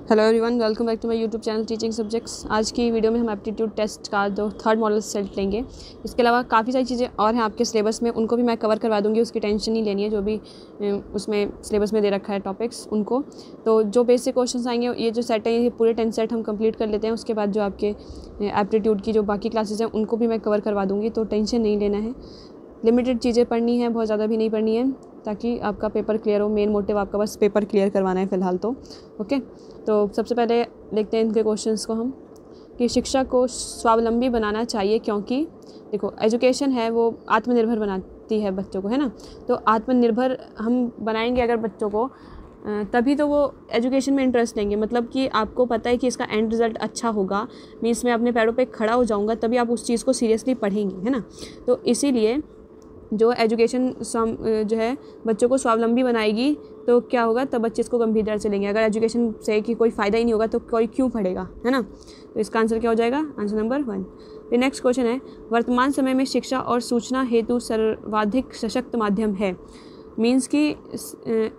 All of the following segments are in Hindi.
Hello everyone, welcome back to my YouTube channel teaching subjects. आज की वीडियो में हम एप्टीट्यूड टेस्ट का जो थर्ड मॉडल सेट लेंगे। इसके अलावा काफ़ी सारी चीज़ें और हैं आपके सिलेबस में, उनको भी मैं कवर करवा दूंगी, उसकी टेंशन नहीं लेनी है। जो भी उसमें सिलेबस में दे रखा है टॉपिक्स उनको, तो जो बेसिक क्वेश्चन आएंगे ये जो सेट है ये पूरे 10 सेट हम कंप्लीट कर लेते हैं। उसके बाद जो आपके एप्टीट्यूड की जो बाकी क्लासेस हैं उनको भी मैं कवर करवा दूँगी, तो टेंशन नहीं लेना है। लिमिटेड चीज़ें पढ़नी है, बहुत ज़्यादा भी नहीं पढ़नी है, ताकि आपका पेपर क्लियर हो। मेन मोटिव आपका बस पेपर क्लियर करवाना है फ़िलहाल तो। ओके, तो सबसे पहले देखते हैं इनके क्वेश्चंस को हम, कि शिक्षा को स्वावलंबी बनाना चाहिए, क्योंकि देखो एजुकेशन है वो आत्मनिर्भर बनाती है बच्चों को, है ना। तो आत्मनिर्भर हम बनाएंगे अगर बच्चों को, तभी तो वो एजुकेशन में इंटरेस्ट लेंगे। मतलब कि आपको पता है कि इसका एंड रिज़ल्ट अच्छा होगा, मीन्स मैं अपने पैरों पे खड़ा हो जाऊंगा, तभी आप उस चीज़ को सीरियसली पढ़ेंगे, है ना। तो इसीलिए जो एजुकेशन जो है बच्चों को स्वावलंबी बनाएगी, तो क्या होगा, तब बच्चे इसको गंभीरता से लेंगे। अगर एजुकेशन से कि कोई फ़ायदा ही नहीं होगा तो कोई क्यों पढ़ेगा, है ना। तो इसका आंसर क्या हो जाएगा, आंसर नंबर 1। फिर नेक्स्ट क्वेश्चन है, वर्तमान समय में शिक्षा और सूचना हेतु सर्वाधिक सशक्त माध्यम है। मीन्स कि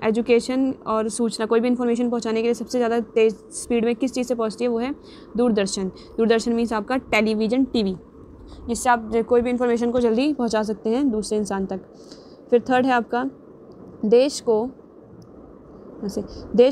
एजुकेशन और सूचना, कोई भी इन्फॉर्मेशन पहुंचाने के लिए सबसे ज़्यादा तेज़ स्पीड में किस चीज़ से पहुंचती है, वो है दूरदर्शन। दूरदर्शन मीन्स आपका टेलीविज़न, टीवी, जिससे आप कोई भी इन्फॉर्मेशन को जल्दी पहुंचा सकते हैं दूसरे इंसान तक। फिर थर्ड है आपका, देश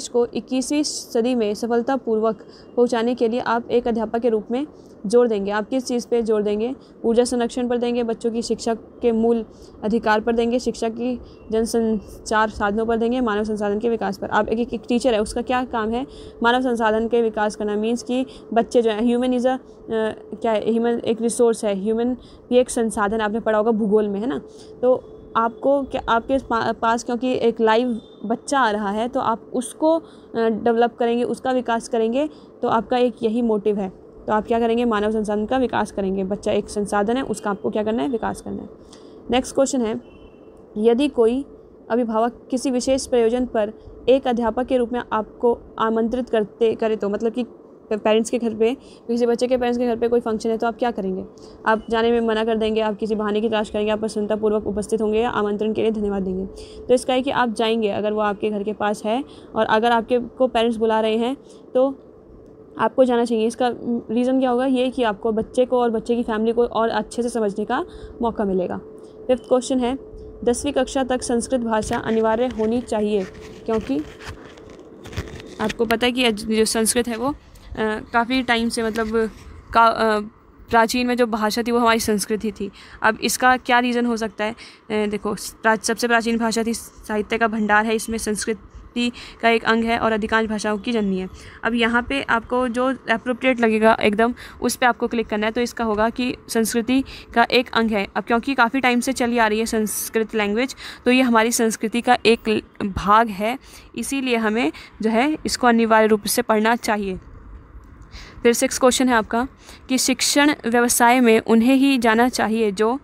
को 21वीं सदी में सफलतापूर्वक पहुंचाने के लिए आप एक अध्यापक के रूप में जोर देंगे। आप किस चीज़ पे जोर देंगे, ऊर्जा संरक्षण पर देंगे, बच्चों की शिक्षा के मूल अधिकार पर देंगे, शिक्षा की जनसंचार साधनों पर देंगे, मानव संसाधन के विकास पर। आप एक टीचर है, उसका क्या काम है, मानव संसाधन के विकास करना। मीन्स कि बच्चे जो है, ह्यूमन इज़ क्या है, ह्यूमन एक रिसोर्स है, ह्यूमन भी एक संसाधन, आपने पढ़ा होगा भूगोल में, है ना। तो आपको क्या, आपके पास क्योंकि एक लाइव बच्चा आ रहा है, तो आप उसको डेवलप करेंगे, उसका विकास करेंगे, तो आपका एक यही मोटिव है। तो आप क्या करेंगे, मानव संसाधन का विकास करेंगे। बच्चा एक संसाधन है, उसका आपको क्या करना है, विकास करना है। नेक्स्ट क्वेश्चन है, यदि कोई अभिभावक किसी विशेष प्रयोजन पर एक अध्यापक के रूप में आपको आमंत्रित करे, तो मतलब कि पेरेंट्स के घर पे, किसी बच्चे के पेरेंट्स के घर पे कोई फंक्शन है, तो आप क्या करेंगे, आप जाने में मना कर देंगे, आप किसी बहाने की तलाश करेंगे, आप प्रसन्नतापूर्वक उपस्थित होंगे या आमंत्रण के लिए धन्यवाद देंगे। तो इसका है कि आप जाएंगे अगर वो आपके घर के पास है, और अगर आपके को पेरेंट्स बुला रहे हैं तो आपको जाना चाहिए। इसका रीज़न क्या होगा, ये कि आपको बच्चे को और बच्चे की फैमिली को और अच्छे से समझने का मौका मिलेगा। फिफ्थ क्वेश्चन है, 10वीं कक्षा तक संस्कृत भाषा अनिवार्य होनी चाहिए, क्योंकि आपको पता है कि जो संस्कृत है वो काफ़ी टाइम से, मतलब प्राचीन में जो भाषा थी वो हमारी संस्कृत ही थी। अब इसका क्या रीज़न हो सकता है, देखो सबसे प्राचीन भाषा थी, साहित्य का भंडार है, इसमें संस्कृति का एक अंग है और अधिकांश भाषाओं की जननी है। अब यहाँ पे आपको जो एप्रोप्रिएट लगेगा एकदम, उस पर आपको क्लिक करना है। तो इसका होगा कि संस्कृति का एक अंग है। अब क्योंकि काफ़ी टाइम से चली आ रही है संस्कृत लैंग्वेज, तो ये हमारी संस्कृति का एक भाग है, इसीलिए हमें जो है इसको अनिवार्य रूप से पढ़ना चाहिए। फिर 6 क्वेश्चन है आपका, कि शिक्षण व्यवसाय में उन्हें ही जाना चाहिए जो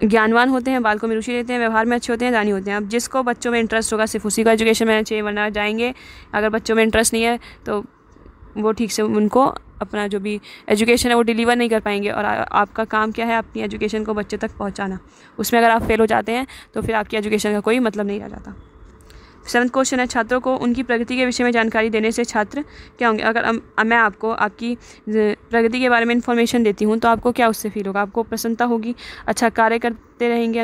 ज्ञानवान होते हैं, बालकों में रुचि लेते हैं, व्यवहार में अच्छे होते हैं, दानी होते हैं। अब जिसको बच्चों में इंटरेस्ट होगा सिर्फ उसी का एजुकेशन में चाहिए, वरना जाएंगे। अगर बच्चों में इंटरेस्ट नहीं है तो वो ठीक से उनको अपना जो भी एजुकेशन है वो डिलीवर नहीं कर पाएंगे। और आपका काम क्या है, अपनी एजुकेशन को बच्चे तक पहुंचाना। उसमें अगर आप फेल हो जाते हैं तो फिर आपकी एजुकेशन का कोई मतलब नहीं रह जाता। 7th क्वेश्चन है, छात्रों को उनकी प्रगति के विषय में जानकारी देने से छात्र क्या होंगे। अगर मैं आपको आपकी प्रगति के बारे में इन्फॉर्मेशन देती हूँ तो आपको क्या उससे फील होगा, आपको प्रसन्नता होगी, अच्छा कार्य करते रहेंगे,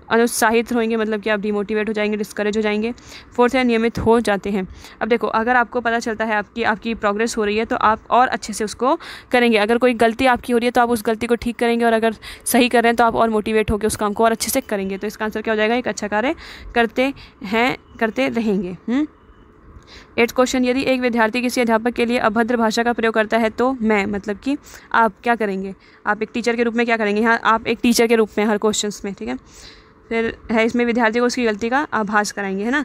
अनुत्साहित होंगे, मतलब कि आप डिमोटिवेट हो जाएंगे, डिस्करेज हो जाएंगे। 4th है, नियमित हो जाते हैं। अब देखो, अगर आपको पता चलता है आपकी प्रोग्रेस हो रही है तो आप और अच्छे से उसको करेंगे। अगर कोई गलती आपकी हो रही है तो आप उस गलती को ठीक करेंगे, और अगर सही कर रहे हैं तो आप और मोटिवेट होकर उस काम को और अच्छे से करेंगे। तो इसका आंसर क्या हो जाएगा, एक अच्छा कार्य करते रहेंगे। 8th क्वेश्चन, यदि एक विद्यार्थी किसी अध्यापक के लिए अभद्र भाषा का प्रयोग करता है तो मतलब कि आप क्या करेंगे, आप एक टीचर के रूप में क्या करेंगे। हाँ, आप एक टीचर के रूप में हर क्वेश्चन में, ठीक है। फिर है इसमें विद्यार्थी को उसकी गलती का आभास कराएंगे, है ना।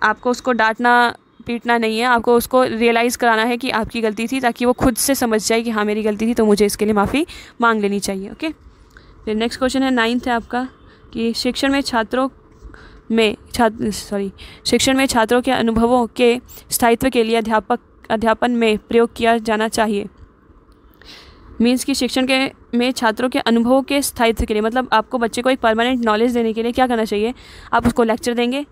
आपको उसको डांटना पीटना नहीं है, आपको उसको रियलाइज़ कराना है कि आपकी गलती थी, ताकि वो खुद से समझ जाए कि हाँ मेरी गलती थी, तो मुझे इसके लिए माफ़ी मांग लेनी चाहिए। ओके, फिर नेक्स्ट क्वेश्चन है 9th है आपका, कि शिक्षण में छात्रों के अनुभवों के स्थायित्व के लिए अध्यापन में प्रयोग किया जाना चाहिए। मीन्स कि शिक्षण में छात्रों के अनुभवों के स्थायित्व के लिए, मतलब आपको बच्चे को एक परमानेंट नॉलेज देने के लिए क्या करना चाहिए, आप उसको लेक्चर देंगे,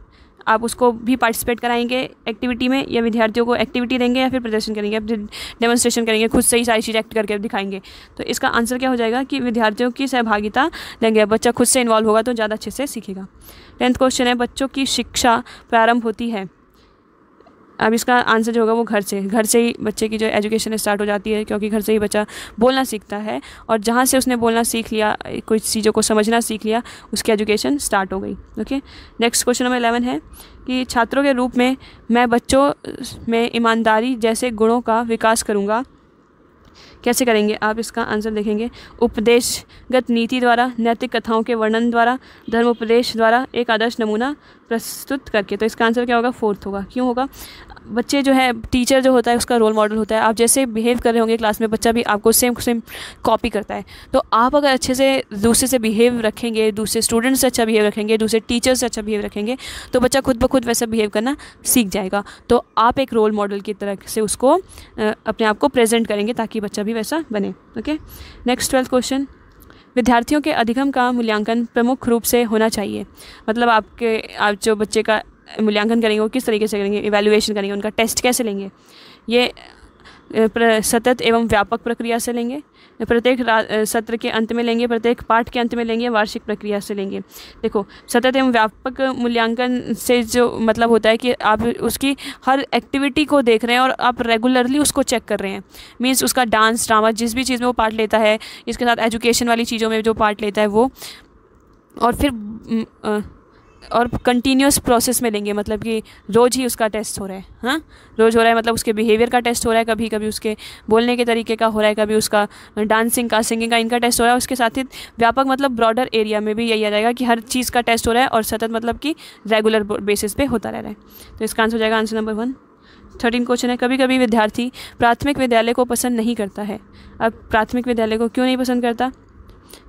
आप उसको भी पार्टिसिपेट कराएंगे एक्टिविटी में, या विद्यार्थियों को एक्टिविटी देंगे, या फिर प्रदर्शन करेंगे, आप डेमोन्स्ट्रेशन करेंगे, खुद से ही सारी चीज़ एक्ट करके दिखाएंगे। तो इसका आंसर क्या हो जाएगा कि विद्यार्थियों की सहभागिता लेंगे। बच्चा खुद से इन्वॉल्व होगा तो ज़्यादा अच्छे से सीखेगा। 10th क्वेश्चन है, बच्चों की शिक्षा प्रारंभ होती है। अब इसका आंसर जो होगा वो घर से ही बच्चे की जो एजुकेशन स्टार्ट हो जाती है, क्योंकि घर से ही बच्चा बोलना सीखता है, और जहाँ से उसने बोलना सीख लिया, कुछ चीज़ों को समझना सीख लिया, उसकी एजुकेशन स्टार्ट हो गई। ओके, नेक्स्ट क्वेश्चन नंबर 11 है कि छात्रों के रूप में मैं बच्चों में ईमानदारी जैसे गुणों का विकास करूँगा। कैसे करेंगे आप इसका आंसर देखेंगे, उपदेशगत नीति द्वारा, नैतिक कथाओं के वर्णन द्वारा, धर्मोपदेश द्वारा, एक आदर्श नमूना प्रस्तुत करके। तो इसका आंसर क्या होगा, 4th होगा। क्यों होगा, बच्चे जो है, टीचर जो होता है उसका रोल मॉडल होता है। आप जैसे बिहेव कर रहे होंगे क्लास में, बच्चा भी आपको सेम कॉपी करता है। तो आप अगर अच्छे से दूसरे से बिहेव रखेंगे, दूसरे स्टूडेंट से अच्छा बिहेव रखेंगे, दूसरे टीचर से अच्छा बिहेव रखेंगे, तो बच्चा खुद ब खुद वैसा बिहेव करना सीख जाएगा। तो आप एक रोल मॉडल की तरह से उसको अपने आप को प्रेजेंट करेंगे ताकि बच्चा भी वैसा बने। ओके, नेक्स्ट 12th क्वेश्चन, विद्यार्थियों के अधिगम का मूल्यांकन प्रमुख रूप से होना चाहिए। मतलब आप जो बच्चे का मूल्यांकन करेंगे वो किस तरीके से करेंगे, इवैल्यूएशन करेंगे, उनका टेस्ट कैसे लेंगे, ये सतत एवं व्यापक प्रक्रिया से लेंगे, प्रत्येक सत्र के अंत में लेंगे, प्रत्येक पाठ के अंत में लेंगे, वार्षिक प्रक्रिया से लेंगे। देखो, सतत एवं व्यापक मूल्यांकन से जो मतलब होता है कि आप उसकी हर एक्टिविटी को देख रहे हैं और आप रेगुलरली उसको चेक कर रहे हैं। मीन्स उसका डांस, ड्रामा, जिस भी चीज़ में वो पार्ट लेता है, इसके साथ एजुकेशन वाली चीज़ों में जो पार्ट लेता है वो, और फिर और कंटिन्यूस प्रोसेस में लेंगे। मतलब कि रोज़ ही उसका टेस्ट हो रहा है, हाँ, रोज़ हो रहा है, मतलब उसके बिहेवियर का टेस्ट हो रहा है, कभी कभी उसके बोलने के तरीके का हो रहा है, कभी उसका डांसिंग का, सिंगिंग का, इनका टेस्ट हो रहा है। उसके साथ ही व्यापक मतलब ब्रॉडर एरिया में भी यही आ जाएगा कि हर चीज़ का टेस्ट हो रहा है, और सतत मतलब कि रेगुलर बेसिस पे होता रह रहा है। तो इसका आंसर हो जाएगा आंसर नंबर 1। 13 क्वेश्चन है, कभी कभी विद्यार्थी प्राथमिक विद्यालय को पसंद नहीं करता है। अब प्राथमिक विद्यालय को क्यों नहीं पसंद करता,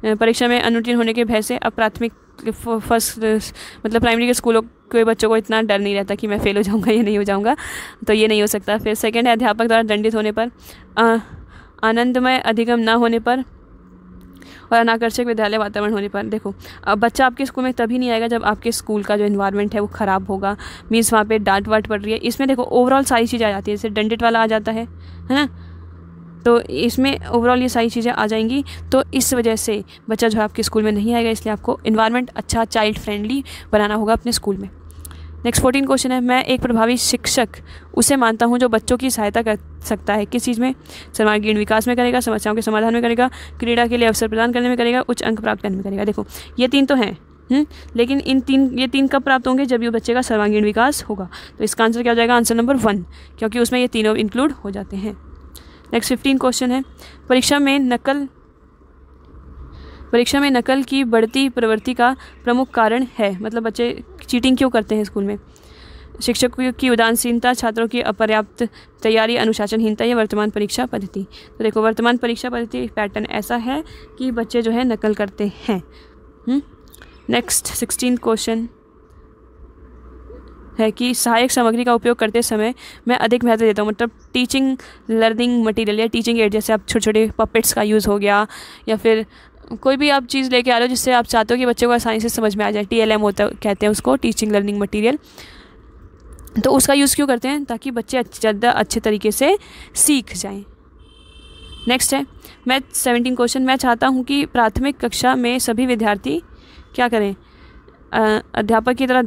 परीक्षा में अनुत्तीर्ण होने के भय से। अब प्राथमिक फर्स्ट मतलब प्राइमरी के स्कूलों के बच्चों को इतना डर नहीं रहता कि मैं फेल हो जाऊंगा या नहीं हो जाऊंगा, तो ये नहीं हो सकता। फिर सेकंड है, अध्यापक द्वारा दंडित होने पर, आनंदमय अधिगम ना होने पर, और अनाकर्षक विद्यालय वातावरण होने पर। देखो, अब बच्चा आपके स्कूल में तभी नहीं आएगा जब आपके स्कूल का जो इन्वायरमेंट है वो ख़राब होगा, मीन्स वहाँ पे डांट वाट पड़ रही है। इसमें देखो ओवरऑल सारी चीज़ें आ जाती है, जैसे दंडित वाला आ जाता है ना, तो इसमें ओवरऑल ये सारी चीज़ें आ जाएंगी। तो इस वजह से बच्चा जो है आपके स्कूल में नहीं आएगा, इसलिए आपको इन्वायरमेंट अच्छा, चाइल्ड फ्रेंडली बनाना होगा अपने स्कूल में। नेक्स्ट 14 क्वेश्चन है, मैं एक प्रभावी शिक्षक उसे मानता हूँ जो बच्चों की सहायता कर सकता है। किस चीज़ में, सर्वांगीण विकास में करेगा, समस्याओं के समाधान में करेगा, क्रीड़ा के लिए अवसर प्रदान करने में करेगा, उच्च अंक प्राप्त करने में करेगा। देखो, ये 3 तो हैं, लेकिन ये तीन कब प्राप्त होंगे, जब ये बच्चे का सर्वांगीण विकास होगा। तो इसका आंसर क्या हो जाएगा, आंसर नंबर 1, क्योंकि उसमें ये तीनों इंक्लूड हो जाते हैं। नेक्स्ट 15 क्वेश्चन है, परीक्षा में नकल की बढ़ती प्रवृत्ति का प्रमुख कारण है। मतलब बच्चे चीटिंग क्यों करते हैं स्कूल में, शिक्षकों की उदासीनता, छात्रों की अपर्याप्त तैयारी, अनुशासनहीनता, या वर्तमान परीक्षा पद्धति। तो देखो, वर्तमान परीक्षा पद्धति पैटर्न ऐसा है कि बच्चे जो है नकल करते हैं। नेक्स्ट 16 क्वेश्चन है कि सहायक सामग्री का उपयोग करते समय मैं अधिक महत्व देता हूँ। मतलब टीचिंग लर्निंग मटेरियल या टीचिंग एड, जैसे आप छोटे छोटे पपेट्स का यूज़ हो गया, या फिर कोई भी आप चीज़ लेके आ रहे हो जिससे आप चाहते हो कि बच्चे को आसानी से समझ में आ जाए। TLM होता है, कहते हैं उसको, टीचिंग लर्निंग मटेरियल। तो उसका यूज़ क्यों करते हैं, ताकि बच्चे ज़्यादा अच्छे तरीके से सीख जाएं। नेक्स्ट है मैथ 17 क्वेश्चन, मैं चाहता हूँ कि प्राथमिक कक्षा में सभी विद्यार्थी क्या करें, अध्यापक की तरफ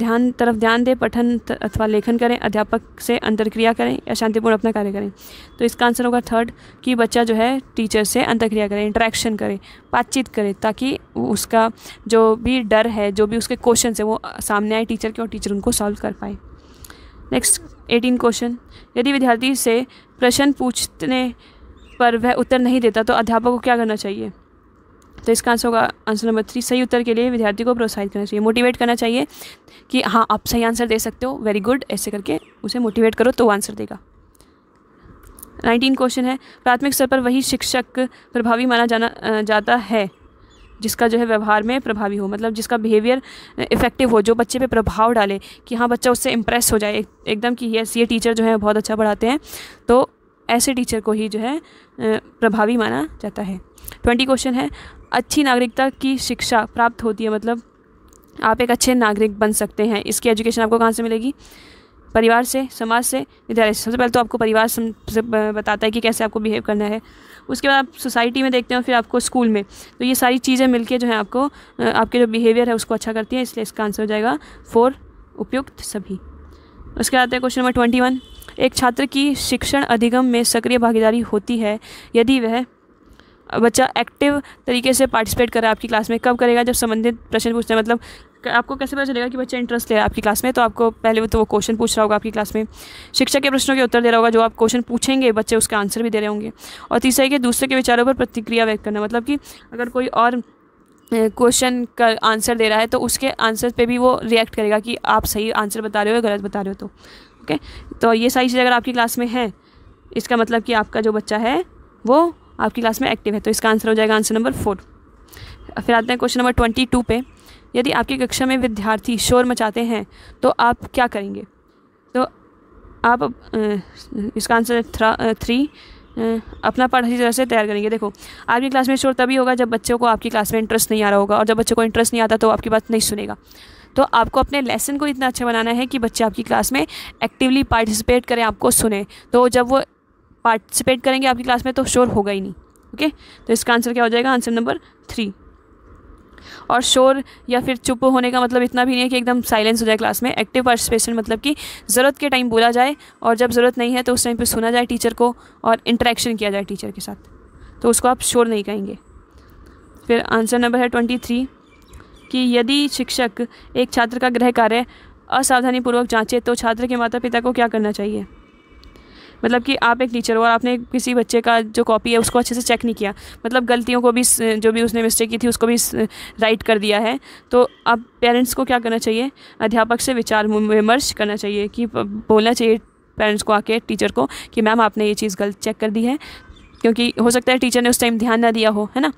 ध्यान दें, पठन अथवा लेखन करें, अध्यापक से अंतर्क्रिया करें, या शांतिपूर्ण अपना कार्य करें। तो इसका आंसर होगा 3 कि बच्चा जो है टीचर से अंतर्क्रिया करे, इंटरेक्शन करे, बातचीत करे, ताकि उसका जो भी डर है, जो भी उसके क्वेश्चन है वो सामने आए टीचर के, और टीचर उनको सॉल्व कर पाए। नेक्स्ट 18 क्वेश्चन, यदि विद्यार्थी से प्रश्न पूछने पर वह उत्तर नहीं देता तो अध्यापक को क्या करना चाहिए। तो इसका आंसर होगा आंसर नंबर 3, सही उत्तर के लिए विद्यार्थी को प्रोत्साहित करना चाहिए, मोटिवेट करना चाहिए कि हाँ आप सही आंसर दे सकते हो, वेरी गुड, ऐसे करके उसे मोटिवेट करो तो वो आंसर देगा। 19 क्वेश्चन है, प्राथमिक स्तर पर वही शिक्षक प्रभावी माना जाता है जिसका जो है व्यवहार में प्रभावी हो, मतलब जिसका बिहेवियर इफेक्टिव हो, जो बच्चे पे प्रभाव डाले कि हाँ बच्चा उससे इम्प्रेस हो जाए एकदम कि यस ये टीचर जो है बहुत अच्छा पढ़ाते हैं, तो ऐसे टीचर को ही जो है प्रभावी माना जाता है। 20 क्वेश्चन है, अच्छी नागरिकता की शिक्षा प्राप्त होती है, मतलब आप एक अच्छे नागरिक बन सकते हैं। इसकी एजुकेशन आपको कहाँ से मिलेगी? परिवार से, समाज से, विद्यालय से। सबसे पहले तो आपको परिवार से बताता है कि कैसे आपको बिहेव करना है, उसके बाद आप सोसाइटी में देखते हो, फिर आपको स्कूल में। तो ये सारी चीज़ें मिलके जो है आपको आपके जो बिहेवियर है उसको अच्छा करती है, इसलिए इसका आंसर हो जाएगा 4, उपयुक्त सभी। उसके बाद आते हैं क्वेश्चन नंबर 21। एक छात्र की शिक्षण अधिगम में सक्रिय भागीदारी होती है यदि वह बच्चा एक्टिव तरीके से पार्टिसिपेट कर रहा है आपकी क्लास में। कब करेगा? जब संबंधित प्रश्न पूछते हैं। मतलब आपको कैसे पता चलेगा कि बच्चा इंटरेस्ट ले रहा है आपकी क्लास में? तो आपको पहले तो वो क्वेश्चन पूछ रहा होगा आपकी क्लास में, शिक्षक के प्रश्नों के उत्तर दे रहा होगा, जो आप क्वेश्चन पूछेंगे बच्चे उसका आंसर भी दे रहे होंगे। और तीसरा है कि दूसरे के विचारों पर प्रतिक्रिया व्यक्त करना। मतलब कि अगर कोई और क्वेश्चन का आंसर दे रहा है तो उसके आंसर पे भी वो रिएक्ट करेगा कि आप सही आंसर बता रहे हो या गलत बता रहे हो। तो ओके, तो ये सारी चीज़ अगर आपकी क्लास में है, इसका मतलब कि आपका जो बच्चा है वो आपकी क्लास में एक्टिव है। तो इसका आंसर हो जाएगा आंसर नंबर 4। फिर आते हैं क्वेश्चन नंबर 22 पे। यदि आपकी कक्षा में विद्यार्थी शोर मचाते हैं तो आप क्या करेंगे? तो आप इसका आंसर 3, अपना पाठ अच्छी तरह से तैयार करेंगे। देखो, आपकी क्लास में शोर तभी होगा जब बच्चों को आपकी क्लास में इंटरेस्ट नहीं आ रहा होगा, और जब बच्चों को इंटरेस्ट नहीं आता तो आपकी बात नहीं सुनेगा। तो आपको अपने लेसन को इतना अच्छा बनाना है कि बच्चे आपकी क्लास में एक्टिवली पार्टिसिपेट करें, आपको सुने। तो जब वो पार्टिसिपेट करेंगे आपकी क्लास में तो शोर होगा ही नहीं। ओके, तो इसका आंसर क्या हो जाएगा? Answer number 3। और शोर या फिर चुप होने का मतलब इतना भी नहीं है कि एकदम साइलेंस हो जाए क्लास में। एक्टिव पार्टिसिपेशन मतलब कि ज़रूरत के टाइम बोला जाए, और जब ज़रूरत नहीं है तो उस टाइम पे सुना जाए टीचर को और इंटरेक्शन किया जाए टीचर के साथ, तो उसको आप शोर नहीं कहेंगे। फिर आंसर नंबर है 23 कि यदि शिक्षक एक छात्र का गृह कार्य असावधानीपूर्वक जांचे तो छात्र के माता पिता को क्या करना चाहिए? मतलब कि आप एक टीचर हो और आपने किसी बच्चे का जो कॉपी है उसको अच्छे से चेक नहीं किया, मतलब गलतियों को भी, जो भी उसने मिस्टेक की थी उसको भी राइट कर दिया है, तो अब पेरेंट्स को क्या करना चाहिए? अध्यापक से विचार विमर्श करना चाहिए, कि बोलना चाहिए पेरेंट्स को आके टीचर को कि मैम आपने ये चीज़ गलत चेक कर दी है, क्योंकि हो सकता है टीचर ने उस टाइम ध्यान ना दिया हो, है ना।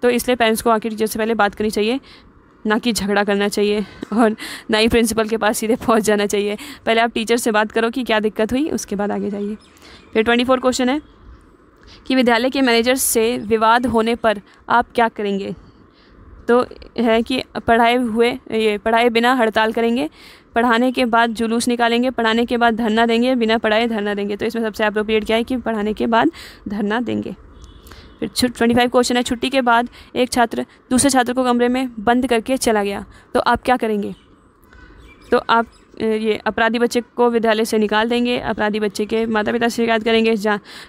तो इसलिए पेरेंट्स को आके टीचर से पहले बात करनी चाहिए, ना कि झगड़ा करना चाहिए, और ना ही प्रिंसिपल के पास सीधे पहुंच जाना चाहिए। पहले आप टीचर से बात करो कि क्या दिक्कत हुई, उसके बाद आगे जाइए। फिर 24 क्वेश्चन है कि विद्यालय के मैनेजर से विवाद होने पर आप क्या करेंगे? तो है कि पढ़ाए बिना हड़ताल करेंगे, पढ़ाने के बाद जुलूस निकालेंगे, पढ़ाने के बाद धरना देंगे, बिना पढ़ाए धरना देंगे। तो इसमें सबसे अप्रोप्रिएट क्या है कि पढ़ाने के बाद धरना देंगे। फिर 25 क्वेश्चन है, छुट्टी के बाद एक छात्र दूसरे छात्र को कमरे में बंद करके चला गया, तो आप क्या करेंगे? तो आप ये अपराधी बच्चे को विद्यालय से निकाल देंगे, अपराधी बच्चे के माता पिता से शिकायत करेंगे,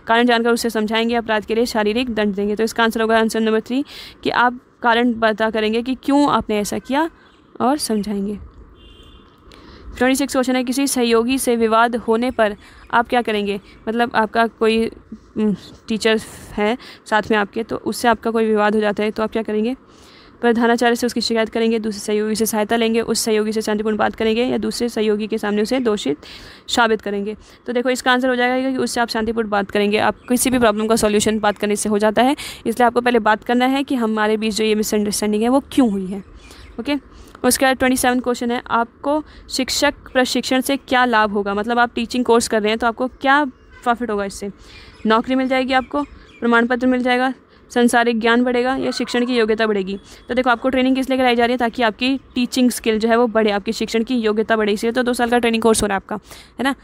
कारण जानकर उसे समझाएंगे, अपराध के लिए शारीरिक दंड देंगे। तो इसका आंसर होगा आंसर नंबर 3 कि आप कारण बता करेंगे कि क्यों आपने ऐसा किया और समझाएंगे। 26 क्वेश्चन है, किसी सहयोगी से विवाद होने पर आप क्या करेंगे? मतलब आपका कोई टीचर है साथ में आपके, तो उससे आपका कोई विवाद हो जाता है, तो आप क्या करेंगे? प्रधानाचार्य से उसकी शिकायत करेंगे, दूसरे सहयोगी से सहायता लेंगे, उस सहयोगी से शांतिपूर्ण बात करेंगे, या दूसरे सहयोगी के सामने उसे दोषित साबित करेंगे। तो देखो, इसका आंसर हो जाएगा कि उससे आप शांतिपूर्ण बात करेंगे। आप किसी भी प्रॉब्लम का सॉल्यूशन बात करने से हो जाता है, इसलिए आपको पहले बात करना है कि हमारे बीच जो ये मिसअंडरस्टैंडिंग है वो क्यों हुई है। ओके, उसके बाद 27 क्वेश्चन है, आपको शिक्षक प्रशिक्षण से क्या लाभ होगा? मतलब आप टीचिंग कोर्स कर रहे हैं तो आपको क्या प्रॉफिट होगा? इससे नौकरी मिल जाएगी, आपको प्रमाण पत्र मिल जाएगा, संसारिक ज्ञान बढ़ेगा, या शिक्षण की योग्यता बढ़ेगी? तो देखो, आपको ट्रेनिंग किस लिए कराई जा रही है? ताकि आपकी टीचिंग स्किल जो है वो बढ़े, आपकी शिक्षण की योग्यता बढ़े, इसलिए तो 2 साल का ट्रेनिंग कोर्स हो रहा है आपका, है ना।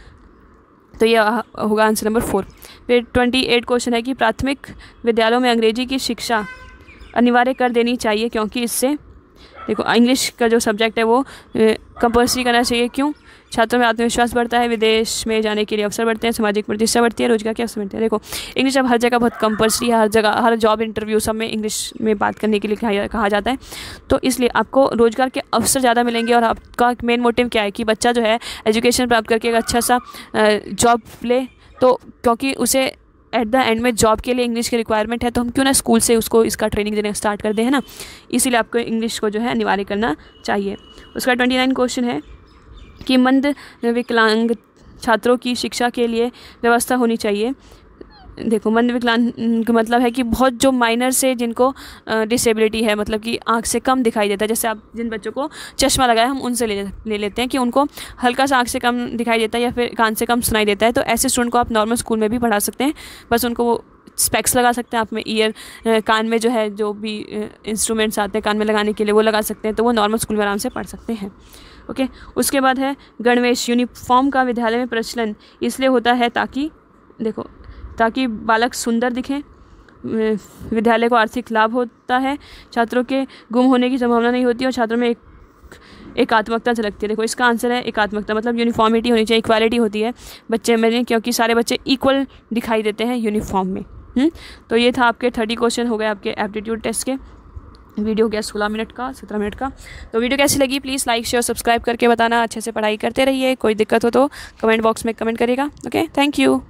तो ये होगा आंसर नंबर 4। फिर 28 क्वेश्चन है कि प्राथमिक विद्यालयों में अंग्रेजी की शिक्षा अनिवार्य कर देनी चाहिए, क्योंकि इससे देखो इंग्लिश का जो सब्जेक्ट है वो कंपल्सरी करना चाहिए। क्यों? छात्रों में आत्मविश्वास बढ़ता है, विदेश में जाने के लिए अवसर बढ़ते हैं, सामाजिक प्रतिष्ठा बढ़ती है, रोजगार के अवसर बढ़ते हैं। देखो, इंग्लिश अब हर जगह बहुत कंपल्सरी है, हर जगह, हर जॉब इंटरव्यू सब में इंग्लिश में बात करने के लिए कहा जाता है। तो इसलिए आपको रोजगार के अवसर ज़्यादा मिलेंगे, और आपका मेन मोटिव क्या है कि बच्चा जो है एजुकेशन प्राप्त करके एक अच्छा सा जॉब ले, तो क्योंकि उसे एट द एंड में जॉब के लिए इंग्लिश की रिक्वायरमेंट है, तो हम क्यों ना स्कूल से उसको इसका ट्रेनिंग देना स्टार्ट कर दें, है ना। इसीलिए आपको इंग्लिश को जो है अनिवार्य करना चाहिए। उसका 29 क्वेश्चन है कि मंद विकलांग छात्रों की शिक्षा के लिए व्यवस्था होनी चाहिए। देखो, मंद विकलांग का मतलब है कि बहुत जो माइनर से जिनको डिसेबिलिटी है, मतलब कि आँख से कम दिखाई देता है, जैसे आप जिन बच्चों को चश्मा लगाया हम उनसे ले लेते हैं कि उनको हल्का सा आँख से कम दिखाई देता है या फिर कान से कम सुनाई देता है, तो ऐसे स्टूडेंट को आप नॉर्मल स्कूल में भी पढ़ा सकते हैं, बस उनको वो स्पेक्स लगा सकते हैं, आप में ईयर कान में जो है जो भी इंस्ट्रूमेंट्स आते हैं कान में लगाने के लिए वो लगा सकते हैं, तो वो नॉर्मल स्कूल में आराम से पढ़ सकते हैं। ओके, उसके बाद है गणवेश। यूनिफॉर्म का विद्यालय में प्रचलन इसलिए होता है ताकि बालक सुंदर दिखें, विद्यालय को आर्थिक लाभ होता है, छात्रों के गुम होने की संभावना नहीं होती और छात्रों में एकात्मकता झलकती है। देखो इसका आंसर है एकात्मकता, मतलब यूनिफॉर्मिटी होनी चाहिए, इक्वालिटी होती है बच्चे में, क्योंकि सारे बच्चे इक्वल दिखाई देते हैं यूनिफॉर्म में। तो ये था आपके 30 क्वेश्चन हो गए आपके एप्टीट्यूड टेस्ट के। वीडियो हो गया 16 मिनट का, 17 मिनट का। तो वीडियो कैसी लगी प्लीज़ लाइक शेयर सब्सक्राइब करके बताना। अच्छे से पढ़ाई करते रहिए, कोई दिक्कत हो तो कमेंट बॉक्स में कमेंट करिएगा। Okay, thank you.